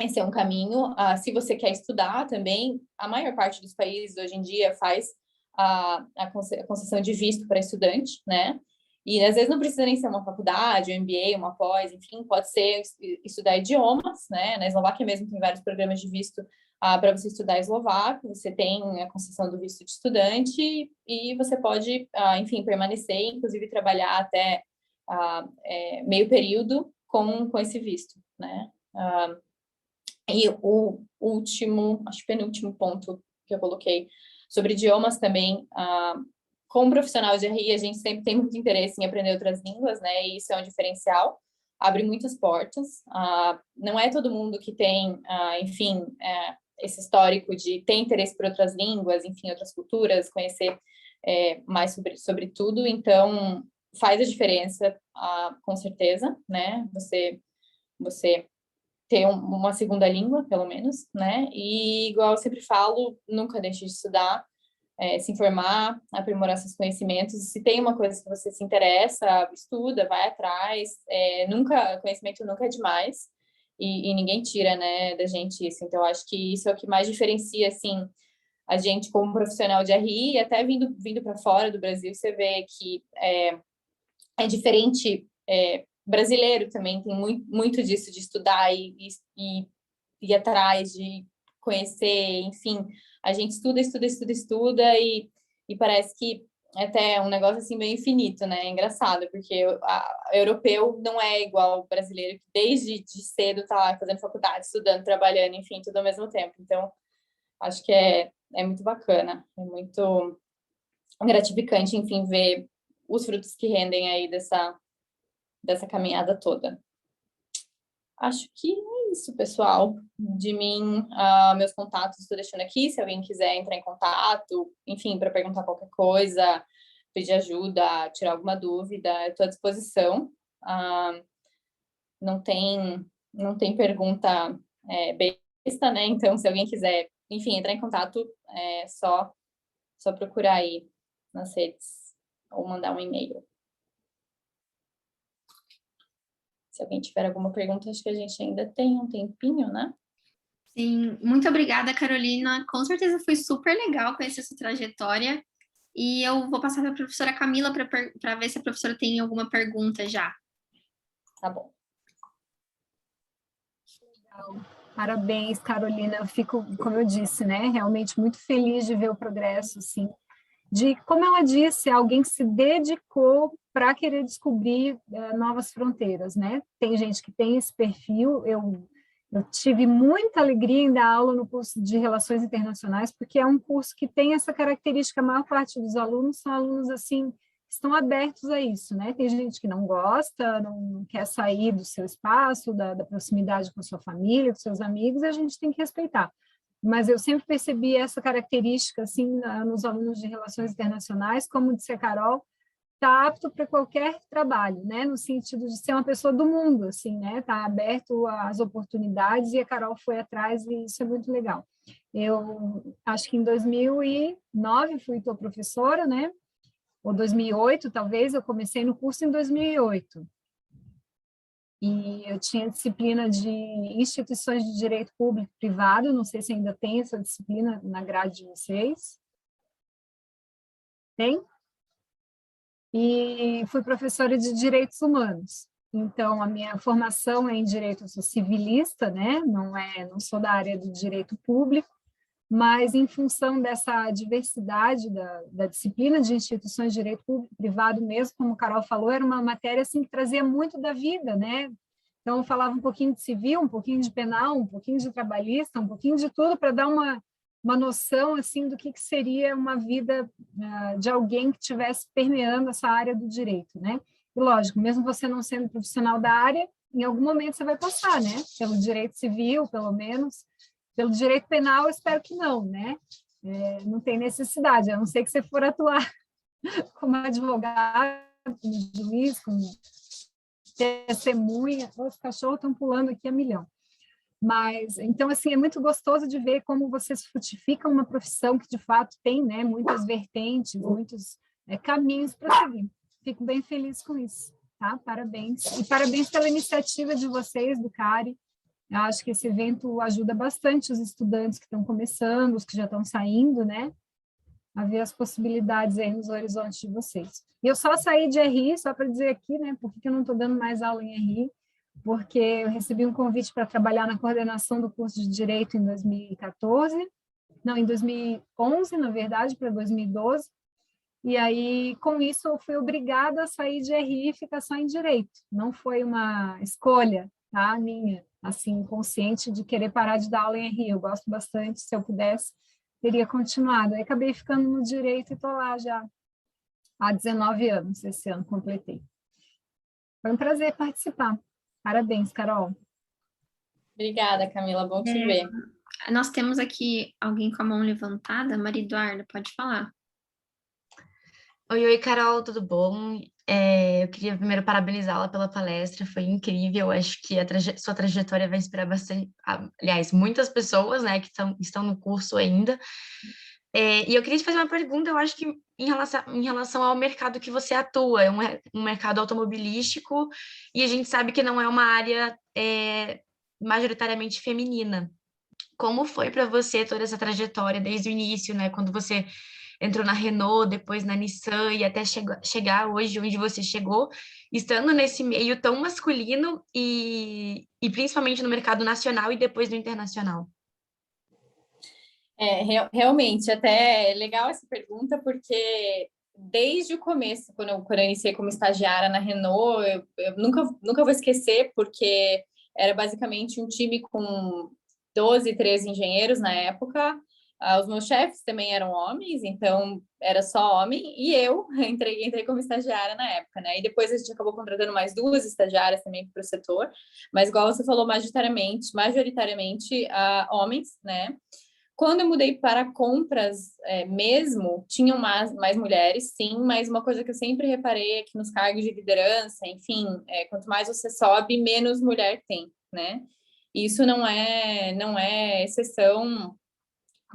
esse é um caminho. Se você quer estudar também, a maior parte dos países hoje em dia faz a concessão de visto para estudante, né? E às vezes não precisa nem ser uma faculdade, um MBA, uma pós, enfim, pode ser estudar idiomas, né? Na Eslováquia mesmo tem vários programas de visto para você estudar eslovaco, você tem a concessão do visto de estudante e você pode, enfim, permanecer, inclusive trabalhar até meio período com esse visto, né? E o último, acho penúltimo ponto que eu coloquei sobre idiomas também, como profissional de RI, a gente sempre tem muito interesse em aprender outras línguas, né? E isso é um diferencial, abre muitas portas. Não é todo mundo que tem, enfim, esse histórico de ter interesse por outras línguas, enfim, outras culturas, conhecer mais sobre tudo. Então, faz a diferença, com certeza, né? Você ter uma segunda língua, pelo menos, né? E, igual eu sempre falo, nunca deixe de estudar, se informar, aprimorar seus conhecimentos. Se tem uma coisa que você se interessa, estuda, vai atrás. Conhecimento nunca é demais e ninguém tira, né, da gente isso. Então, acho que isso é o que mais diferencia, assim, a gente como profissional de RI, e até vindo para fora do Brasil, você vê que é diferente. Brasileiro também tem muito disso, de estudar e ir atrás, de conhecer, enfim. A gente estuda e parece que é até um negócio assim meio infinito, né? É engraçado, porque o europeu não é igual ao brasileiro, que desde de cedo tá lá fazendo faculdade, estudando, trabalhando, enfim, tudo ao mesmo tempo. Então, acho que é muito bacana, é muito gratificante, enfim, ver os frutos que rendem aí dessa caminhada toda. Acho que é isso, pessoal. De mim, meus contatos estou deixando aqui, se alguém quiser entrar em contato, enfim, para perguntar qualquer coisa, pedir ajuda, tirar alguma dúvida, eu estou à disposição. Não tem pergunta besta, né? Então, se alguém quiser, enfim, entrar em contato, é só procurar aí nas redes ou mandar um e-mail. Se alguém tiver alguma pergunta, acho que a gente ainda tem um tempinho, né? Sim, muito obrigada, Carolina. Com certeza foi super legal conhecer sua trajetória. E eu vou passar para a professora Camila para ver se a professora tem alguma pergunta já. Tá bom. Legal. Parabéns, Carolina. Eu fico, como eu disse, né, realmente muito feliz de ver o progresso, assim, de, como ela disse, alguém que se dedicou para querer descobrir novas fronteiras, né? Tem gente que tem esse perfil. Eu tive muita alegria em dar aula no curso de Relações Internacionais, porque é um curso que tem essa característica. A maior parte dos alunos são alunos, assim, que estão abertos a isso, né? Tem gente que não gosta, não quer sair do seu espaço, da proximidade com a sua família, com seus amigos, e a gente tem que respeitar. Mas eu sempre percebi essa característica, assim, nos alunos de Relações Internacionais, como disse a Carol, está apto para qualquer trabalho, né? No sentido de ser uma pessoa do mundo, assim, né? Está aberto às oportunidades, e a Carol foi atrás, e isso é muito legal. Eu acho que em 2009 fui tua professora, né? Ou 2008, talvez, eu comecei no curso em 2008. E eu tinha disciplina de instituições de direito público e privado, não sei se ainda tem essa disciplina na grade de vocês. Tem? E fui professora de direitos humanos. Então, a minha formação é em direito, eu sou civilista, né? Não sou da área do direito público, mas em função dessa diversidade da disciplina de instituições de direito público e privado mesmo, como a Carol falou, era uma matéria assim, que trazia muito da vida, né? Então, eu falava um pouquinho de civil, um pouquinho de penal, um pouquinho de trabalhista, um pouquinho de tudo, para dar uma noção assim, do que seria uma vida de alguém que estivesse permeando essa área do direito, né? E, lógico, mesmo você não sendo profissional da área, em algum momento você vai passar, né? Pelo direito civil, pelo menos. Pelo direito penal, eu espero que não, né? Não tem necessidade, a não ser que você for atuar como advogado, como juiz, como testemunha. Os cachorros estão pulando aqui a milhão. Mas, então, assim, é muito gostoso de ver como vocês frutificam uma profissão que, de fato, tem, né, muitas vertentes, muitos caminhos para seguir. Fico bem feliz com isso, tá? Parabéns. E parabéns pela iniciativa de vocês, do CARI. Eu acho que esse evento ajuda bastante os estudantes que estão começando, os que já estão saindo, né? A ver as possibilidades aí nos horizontes de vocês. E eu só saí de RI, só para dizer aqui, né, por que eu não estou dando mais aula em RI, porque eu recebi um convite para trabalhar na coordenação do curso de Direito em 2014, não, em 2011, na verdade, para 2012, e aí, com isso, eu fui obrigada a sair de RI e ficar só em Direito. Não foi uma escolha, tá, minha, assim, consciente de querer parar de dar aula em RI. Eu gosto bastante, se eu pudesse, teria continuado. Aí acabei ficando no Direito e estou lá já há 19 anos, esse ano completei. Foi um prazer participar. Parabéns, Carol. Obrigada, Camila, bom te ver. Nós temos aqui alguém com a mão levantada. Maria Eduarda, pode falar. Oi, Carol, tudo bom? Eu queria primeiro parabenizá-la pela palestra, foi incrível. Acho que sua trajetória vai inspirar bastante, aliás, muitas pessoas, né, que estão no curso ainda. E eu queria te fazer uma pergunta, eu acho que em relação ao mercado que você atua, é um mercado automobilístico, e a gente sabe que não é uma área majoritariamente feminina. Como foi para você toda essa trajetória desde o início, né, quando você entrou na Renault, depois na Nissan e até chegar hoje onde você chegou, estando nesse meio tão masculino e principalmente no mercado nacional e depois no internacional? Realmente, até é legal essa pergunta, porque desde o começo, quando eu iniciei como estagiária na Renault, eu nunca vou esquecer, porque era basicamente um time com 12, 13 engenheiros na época. Os meus chefes também eram homens, então era só homem, e eu entrei como estagiária na época, né? E depois a gente acabou contratando mais 2 estagiárias também para o setor, mas igual você falou, majoritariamente homens, né? Quando eu mudei para compras mesmo, tinham mais mulheres, sim, mas uma coisa que eu sempre reparei é que nos cargos de liderança, enfim, quanto mais você sobe, menos mulher tem, né? Isso não é exceção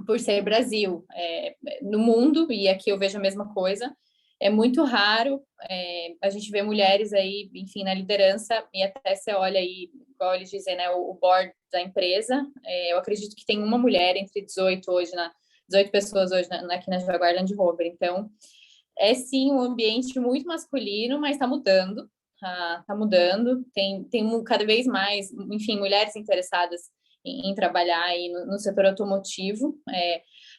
por ser Brasil. No mundo, e aqui eu vejo a mesma coisa, é muito raro a gente ver mulheres aí, enfim, na liderança, e até você olha aí, igual eles dizem, né, o board da empresa, eu acredito que tem uma mulher entre 18 pessoas hoje aqui na Jaguar Land Rover. Então, é sim um ambiente muito masculino, mas está mudando, tá mudando, tem cada vez mais, enfim, mulheres interessadas em trabalhar aí no setor automotivo.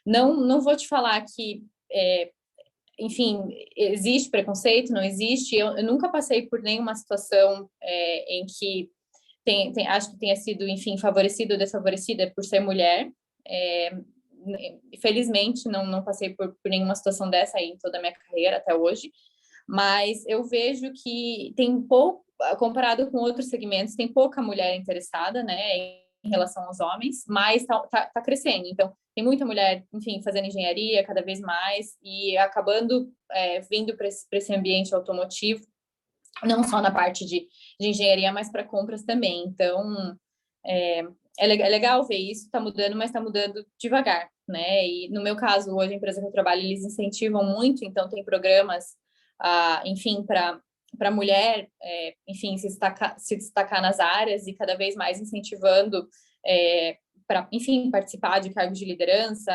Não vou te falar que enfim, existe preconceito, não existe. Eu nunca passei por nenhuma situação em que acho que tenha sido, enfim, favorecida ou desfavorecida por ser mulher. Felizmente, não passei por nenhuma situação dessa aí em toda a minha carreira até hoje, mas eu vejo que tem pouco, comparado com outros segmentos, tem pouca mulher interessada, né, em relação aos homens, mas tá crescendo. Então, tem muita mulher, enfim, fazendo engenharia cada vez mais e acabando vindo para esse ambiente automotivo, não só na parte de engenharia, mas para compras também. Então, é legal ver isso, está mudando, mas está mudando devagar, né? E no meu caso, hoje, a empresa que eu trabalho, eles incentivam muito, então tem programas, enfim, para mulher, enfim, se destacar nas áreas e cada vez mais incentivando para, enfim, participar de cargos de liderança,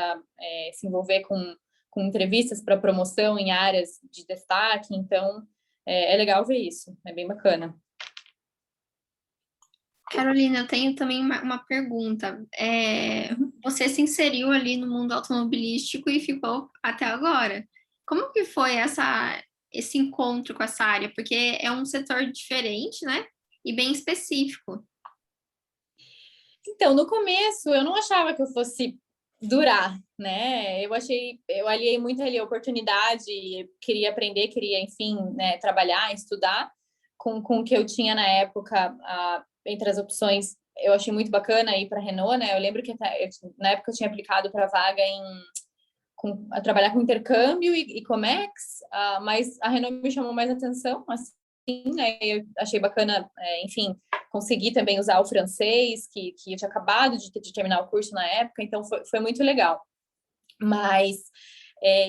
se envolver com entrevistas para promoção em áreas de destaque. Então, é legal ver isso, é bem bacana. Carolina, eu tenho também uma pergunta. Você se inseriu ali no mundo automobilístico e ficou até agora. Como que foi esse encontro com essa área? Porque é um setor diferente, né? E bem específico. Então, no começo, eu não achava que eu fosse durar, né? Eu aliei muito ali a oportunidade, queria aprender, queria, enfim, né, trabalhar, estudar, com o que eu tinha na época, entre as opções, eu achei muito bacana ir para a Renault, né? Eu lembro que na época eu tinha aplicado para vaga a trabalhar com intercâmbio e Comex, mas a Renault me chamou mais atenção, assim, né? Eu achei bacana, enfim, conseguir também usar o francês, que eu tinha acabado de terminar o curso na época, então foi muito legal. Mas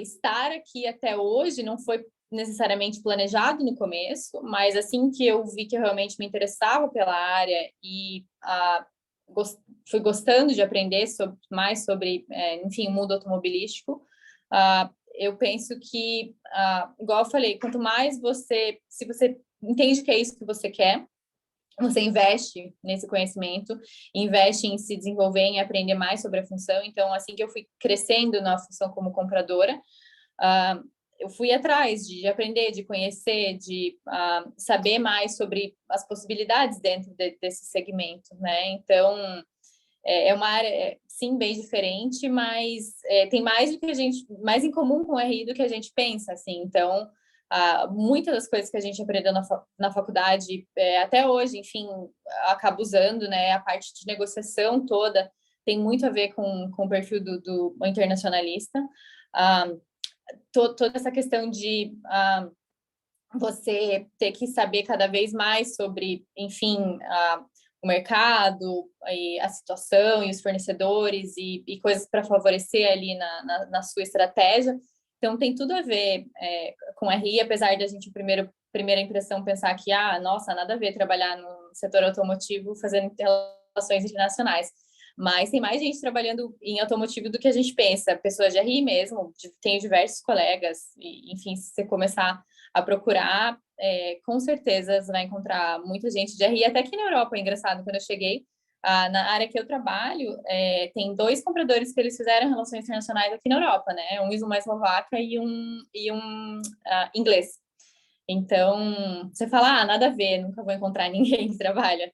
estar aqui até hoje não foi necessariamente planejado no começo, mas assim que eu vi que eu realmente me interessava pela área e fui gostando de aprender mais sobre, enfim, o mundo automobilístico, eu penso que, igual eu falei, quanto mais se você entende que é isso que você quer, você investe nesse conhecimento, investe em se desenvolver, em aprender mais sobre a função. Então, assim que eu fui crescendo na função como compradora, eu fui atrás de aprender, de conhecer, de saber mais sobre as possibilidades dentro desse segmento, né? Então, é uma área, sim, bem diferente, mas tem mais em comum com o RI do que a gente pensa, assim. Então, muitas das coisas que a gente aprendeu na faculdade, até hoje, enfim, acaba usando, né? A parte de negociação toda tem muito a ver com o perfil do internacionalista. Toda essa questão de você ter que saber cada vez mais sobre, enfim, o mercado, e a situação e os fornecedores e coisas para favorecer ali na sua estratégia. Então, tem tudo a ver com RI, apesar da gente, primeira impressão, pensar que, nossa, nada a ver trabalhar no setor automotivo fazendo relações internacionais. Mas tem mais gente trabalhando em automotivo do que a gente pensa. Pessoas de RI mesmo, tenho diversos colegas, e, enfim, se você começar a procurar, com certeza você vai encontrar muita gente de RI, até aqui na Europa. É engraçado, quando eu cheguei, na área que eu trabalho, tem 2 compradores que eles fizeram relações internacionais aqui na Europa, né? Uma eslovaca e um inglês. Então, você fala, nada a ver, nunca vou encontrar ninguém que trabalha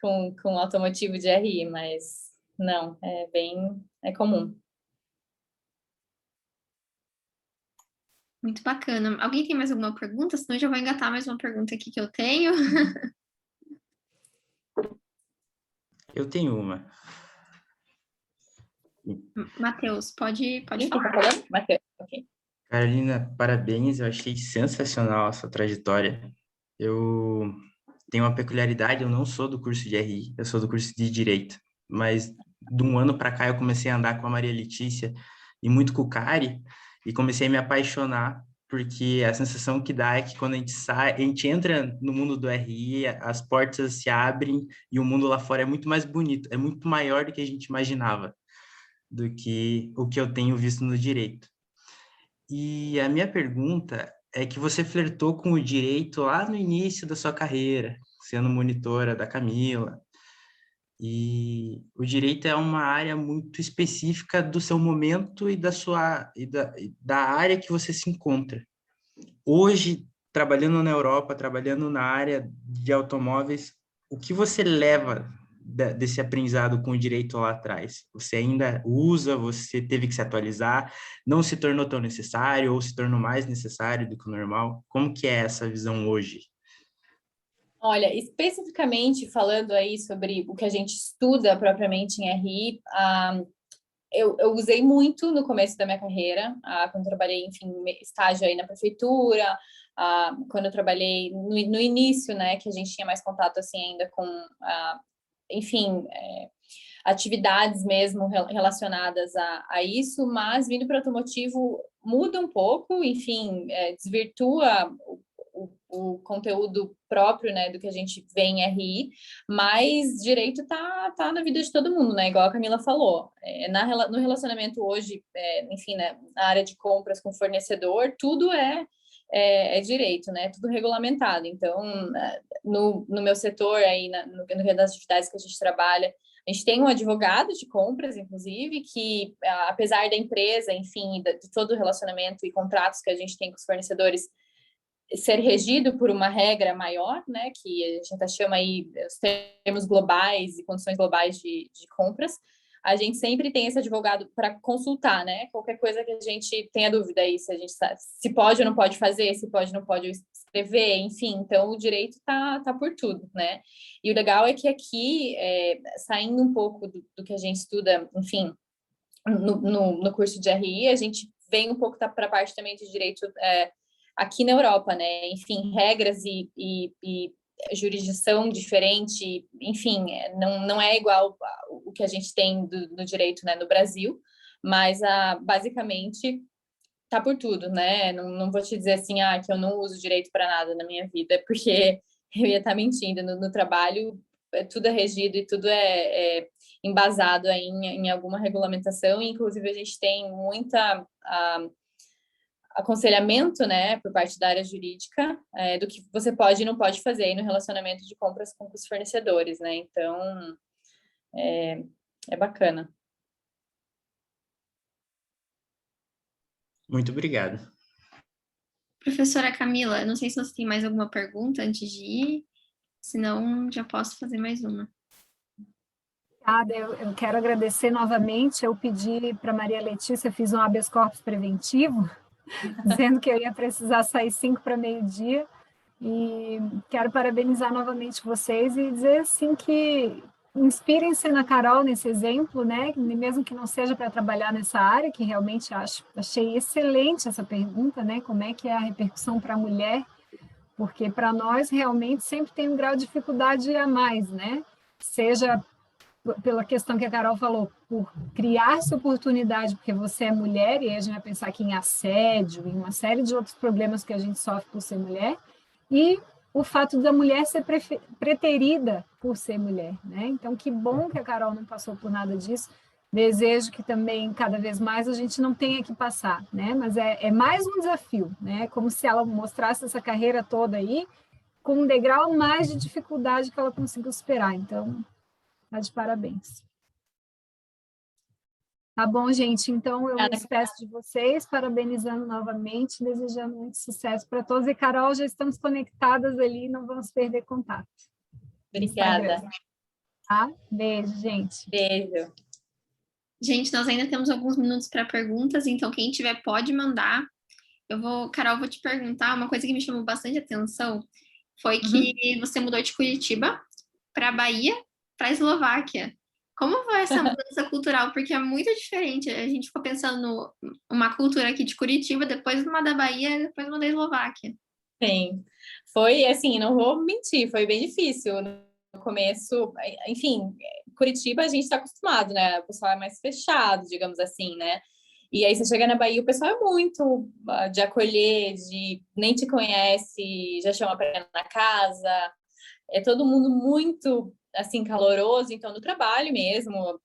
com automotivo de RI, mas não, é comum. Muito bacana. Alguém tem mais alguma pergunta? Senão eu já vou engatar mais uma pergunta aqui que eu tenho. Eu tenho uma. Matheus, pode Quem falar. tá falando? Matheus, ok. Carolina, parabéns, eu achei sensacional a sua trajetória. Eu tenho uma peculiaridade, eu não sou do curso de RI, eu sou do curso de Direito, mas de um ano para cá eu comecei a andar com a Maria Letícia e muito com o Cari, e comecei a me apaixonar, porque a sensação que dá é que quando a gente sai, a gente entra no mundo do RI, as portas se abrem e o mundo lá fora é muito mais bonito, é muito maior do que a gente imaginava, do que o que eu tenho visto no direito. E a minha pergunta é que você flertou com o direito lá no início da sua carreira, sendo monitora da Camila. E o direito é uma área muito específica do seu momento e da área que você se encontra. Hoje, trabalhando na Europa, trabalhando na área de automóveis, o que você leva desse aprendizado com o direito lá atrás? Você ainda usa, você teve que se atualizar, não se tornou tão necessário ou se tornou mais necessário do que o normal? Como que é essa visão hoje? Olha, especificamente falando aí sobre o que a gente estuda propriamente em RI, eu usei muito no começo da minha carreira, quando trabalhei, enfim, estágio aí na prefeitura, quando eu trabalhei no início, né, que a gente tinha mais contato, assim, ainda com, enfim, atividades mesmo relacionadas a isso, mas vindo para o automotivo muda um pouco, enfim, desvirtua o conteúdo próprio, né, do que a gente vê em RI, mas direito tá na vida de todo mundo, né, igual a Camila falou. No relacionamento hoje, enfim, né, na área de compras com fornecedor, tudo é direito, né, tudo regulamentado. Então, no meu setor, aí, no das atividades que a gente trabalha, a gente tem um advogado de compras, inclusive, que, apesar da empresa, enfim, de todo o relacionamento e contratos que a gente tem com os fornecedores ser regido por uma regra maior, né, que a gente chama aí os termos globais e condições globais de compras, a gente sempre tem esse advogado para consultar, né? Qualquer coisa que a gente tenha dúvida aí, se a gente sabe, se pode ou não pode fazer, se pode ou não pode escrever, enfim. Então, o direito tá por tudo, né? E o legal é que aqui, saindo um pouco do que a gente estuda, enfim, no curso de RI, a gente vem um pouco para a parte também de direito aqui na Europa, né? Enfim, regras e jurisdição diferente, enfim, não é igual o que a gente tem do direito, né, no Brasil, mas basicamente tá por tudo, né? Não vou te dizer assim, que eu não uso direito para nada na minha vida, porque eu ia estar mentindo. No trabalho, tudo é regido e tudo é embasado aí em alguma regulamentação, e inclusive a gente tem muita aconselhamento, né, por parte da área jurídica, do que você pode e não pode fazer aí no relacionamento de compras com os fornecedores, né? Então, é bacana. Muito obrigado. Professora Camila, eu não sei se você tem mais alguma pergunta antes de ir, senão já posso fazer mais uma. Eu quero agradecer novamente. Eu pedi para Maria Letícia, fiz um habeas corpus preventivo, dizendo que eu ia precisar sair 5 para meio-dia. E quero parabenizar novamente vocês e dizer assim que inspirem-se na Carol nesse exemplo, né? Mesmo que não seja para trabalhar nessa área, que realmente achei excelente essa pergunta, né? Como é que é a repercussão para a mulher? Porque para nós realmente sempre tem um grau de dificuldade a mais, né? Seja pela questão que a Carol falou, por criar-se oportunidade, porque você é mulher, e aí a gente vai pensar aqui em assédio, em uma série de outros problemas que a gente sofre por ser mulher, e o fato da mulher ser preterida por ser mulher, né? Então, que bom que a Carol não passou por nada disso. Desejo que também, cada vez mais, a gente não tenha que passar, né? Mas é mais um desafio, né? Como se ela mostrasse essa carreira toda aí, com um degrau mais de dificuldade que ela conseguiu superar. Então, tá de parabéns. Tá bom, gente? Então, eu me despeço de vocês, parabenizando novamente, desejando muito sucesso para todos. E, Carol, já estamos conectadas ali, não vamos perder contato. Obrigada. Tá? Beijo, gente. Beijo. Gente, nós ainda temos alguns minutos para perguntas, então quem tiver pode mandar. Carol, vou te perguntar, uma coisa que me chamou bastante atenção foi que você mudou de Curitiba para Bahia, para a Eslováquia. Como foi essa mudança cultural? Porque é muito diferente. A gente ficou pensando numa cultura aqui de Curitiba, depois uma da Bahia, depois uma da Eslováquia. Sim, foi assim, não vou mentir, foi bem difícil no começo. Enfim, Curitiba a gente está acostumado, né? O pessoal é mais fechado, digamos assim, né? E aí você chega na Bahia, o pessoal é muito de acolher, de nem te conhece, já chama para ir na casa. É todo mundo muito assim caloroso, então no trabalho mesmo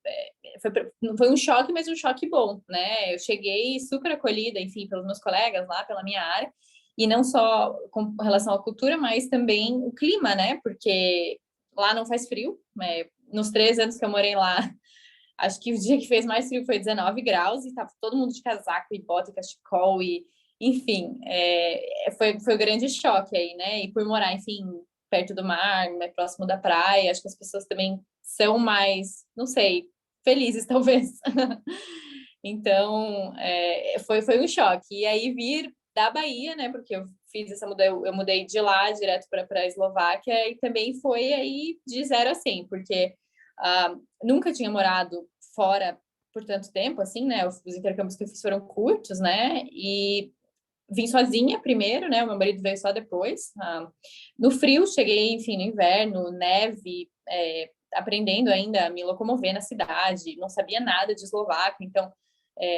foi um choque, mas um choque bom, né? Eu cheguei super acolhida, enfim, pelos meus colegas lá, pela minha área, e não só com relação à cultura, mas também o clima, né? Porque lá não faz frio, né? Nos 3 anos que eu morei lá, acho que o dia que fez mais frio foi 19 graus e tava todo mundo de casaco e bota e cachecol e enfim, foi um grande choque aí, né? E por morar, enfim, perto do mar, mais próximo da praia, acho que as pessoas também são mais, não sei, felizes talvez. Então, foi um choque. E aí vir da Bahia, né? Porque eu fiz essa mudança, eu mudei de lá direto para a Eslováquia e também foi aí de 0 a 100, porque nunca tinha morado fora por tanto tempo, assim, né? Os intercâmbios que eu fiz foram curtos, né? E vim sozinha primeiro, né? O meu marido veio só depois. No frio, cheguei, enfim, no inverno, neve, aprendendo ainda a me locomover na cidade, não sabia nada de eslovaco, então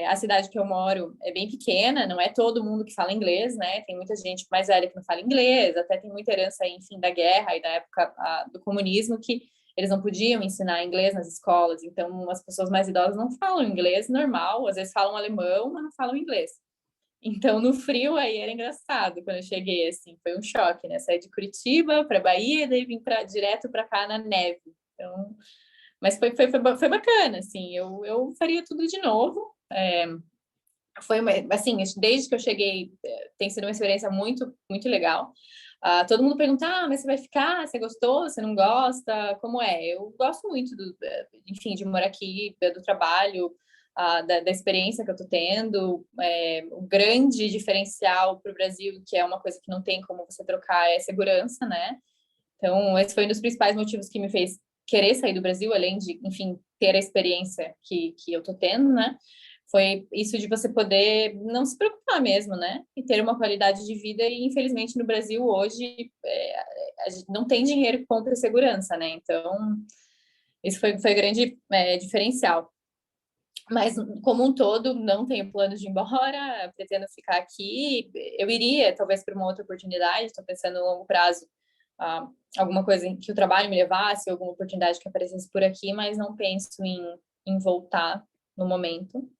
a cidade que eu moro é bem pequena, não é todo mundo que fala inglês, né? Tem muita gente mais velha que não fala inglês, até tem muita herança, enfim, da guerra e da época do comunismo, que eles não podiam ensinar inglês nas escolas, então as pessoas mais idosas não falam inglês normal, às vezes falam alemão, mas não falam inglês. Então, no frio, aí era engraçado quando eu cheguei, assim, foi um choque, né? Saí de Curitiba para Bahia, daí vim direto para cá na neve. Então, mas foi bacana, assim, eu faria tudo de novo. Foi, assim, desde que eu cheguei, tem sido uma experiência muito, muito legal. Todo mundo pergunta, mas você vai ficar? Você gostou? Você não gosta? Como é? Eu gosto muito, enfim, de morar aqui, do trabalho, da experiência que eu tô tendo. O grande diferencial para o Brasil, que é uma coisa que não tem como você trocar, é segurança, né? Então, esse foi um dos principais motivos que me fez querer sair do Brasil, além de, enfim, ter a experiência que eu tô tendo, né? Foi isso de você poder não se preocupar mesmo, né? E ter uma qualidade de vida. E, infelizmente, no Brasil, hoje, a gente não tem dinheiro que compre segurança, né? Então, isso foi o grande diferencial. Mas, como um todo, não tenho planos de ir embora, pretendo ficar aqui. Eu iria, talvez, para uma outra oportunidade, estou pensando no longo prazo, alguma coisa em que o trabalho me levasse, alguma oportunidade que aparecesse por aqui, mas não penso em voltar no momento.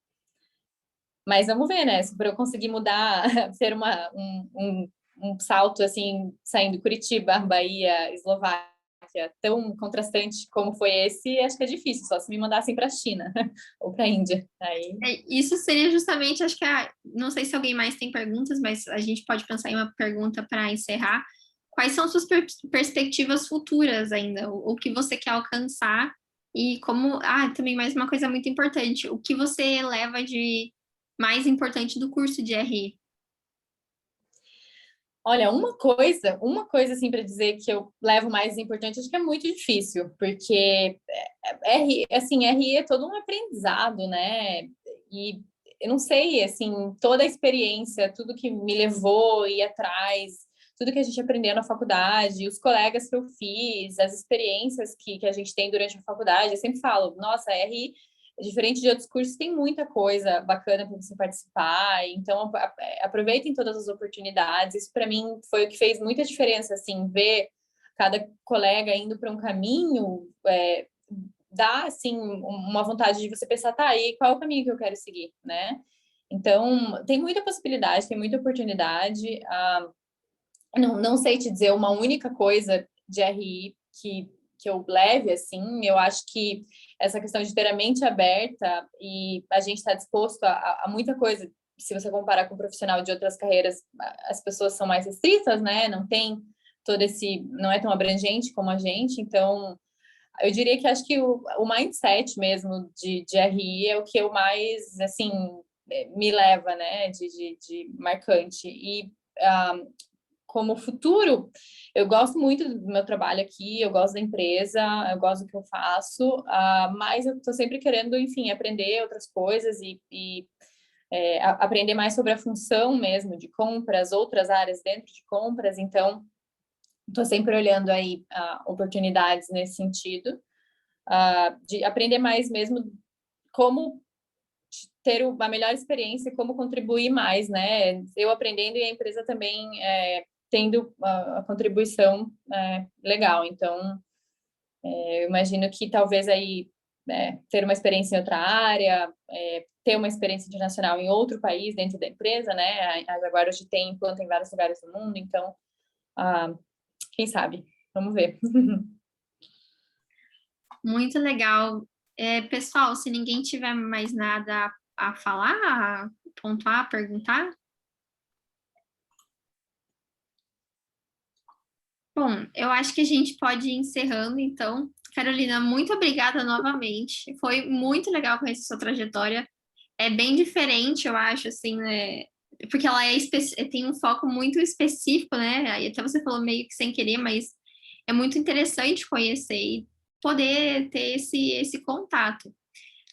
Mas vamos ver, né? Se para eu conseguir mudar, ser um salto, assim, saindo de Curitiba, Bahia, Eslováquia, tão contrastante como foi esse, acho que é difícil, só se me mandassem para a China ou para a Índia. Aí... Isso seria justamente, acho que, não sei se alguém mais tem perguntas, mas a gente pode pensar em uma pergunta para encerrar. Quais são suas perspectivas futuras ainda? O que você quer alcançar? E como... também mais uma coisa muito importante. O que você leva de mais importante do curso de RI? Olha, uma coisa assim para dizer que eu levo mais importante, acho que é muito difícil, porque RI é todo um aprendizado, né? E eu não sei, assim, toda a experiência, tudo que me levou ir atrás, tudo que a gente aprendeu na faculdade, os colegas que eu fiz, as experiências que a gente tem durante a faculdade, eu sempre falo, nossa, RI, diferente de outros cursos, tem muita coisa bacana para você participar, então aproveitem todas as oportunidades. Isso para mim foi o que fez muita diferença, assim, ver cada colega indo para um caminho, dá assim uma vontade de você pensar, tá, e qual é o caminho que eu quero seguir, né? Então tem muita possibilidade, tem muita oportunidade. Não sei te dizer uma única coisa de RI que eu leve, assim. Eu acho que essa questão de ter a mente aberta e a gente estar disposto a muita coisa. Se você comparar com um profissional de outras carreiras, as pessoas são mais restritas, né? Não tem não é tão abrangente como a gente. Então, eu diria que acho que o mindset mesmo de RI é o que eu mais, assim, me leva, né? De marcante. E como futuro, eu gosto muito do meu trabalho aqui, eu gosto da empresa, eu gosto do que eu faço, mas eu estou sempre querendo, enfim, aprender outras coisas e aprender mais sobre a função mesmo de compras, outras áreas dentro de compras, então estou sempre olhando aí oportunidades nesse sentido, de aprender mais mesmo como ter uma melhor experiência, como contribuir mais, né? Eu aprendendo e a empresa também tendo a contribuição legal. Então, eu imagino que talvez aí ter uma experiência em outra área, ter uma experiência internacional em outro país dentro da empresa, né? Agora hoje tem planta em vários lugares do mundo, então, quem sabe? Vamos ver. Muito legal. Pessoal, se ninguém tiver mais nada a falar, a pontuar, a perguntar. Bom, eu acho que a gente pode ir encerrando, então. Carolina, muito obrigada novamente. Foi muito legal conhecer sua trajetória. É bem diferente, eu acho, assim, né? Porque ela tem um foco muito específico, né? Aí até você falou meio que sem querer, mas é muito interessante conhecer e poder ter esse contato.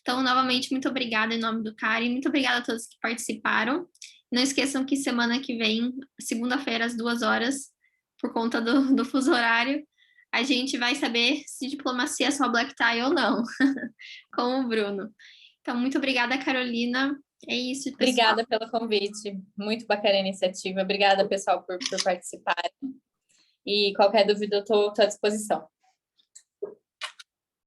Então, novamente, muito obrigada em nome do CARI, muito obrigada a todos que participaram. Não esqueçam que semana que vem, segunda-feira, às 2 horas, por conta do fuso horário, a gente vai saber se diplomacia é só black tie ou não, com o Bruno. Então, muito obrigada, Carolina. É isso, pessoal. Obrigada pelo convite. Muito bacana a iniciativa. Obrigada, pessoal, por participar. E qualquer dúvida, eu estou à disposição.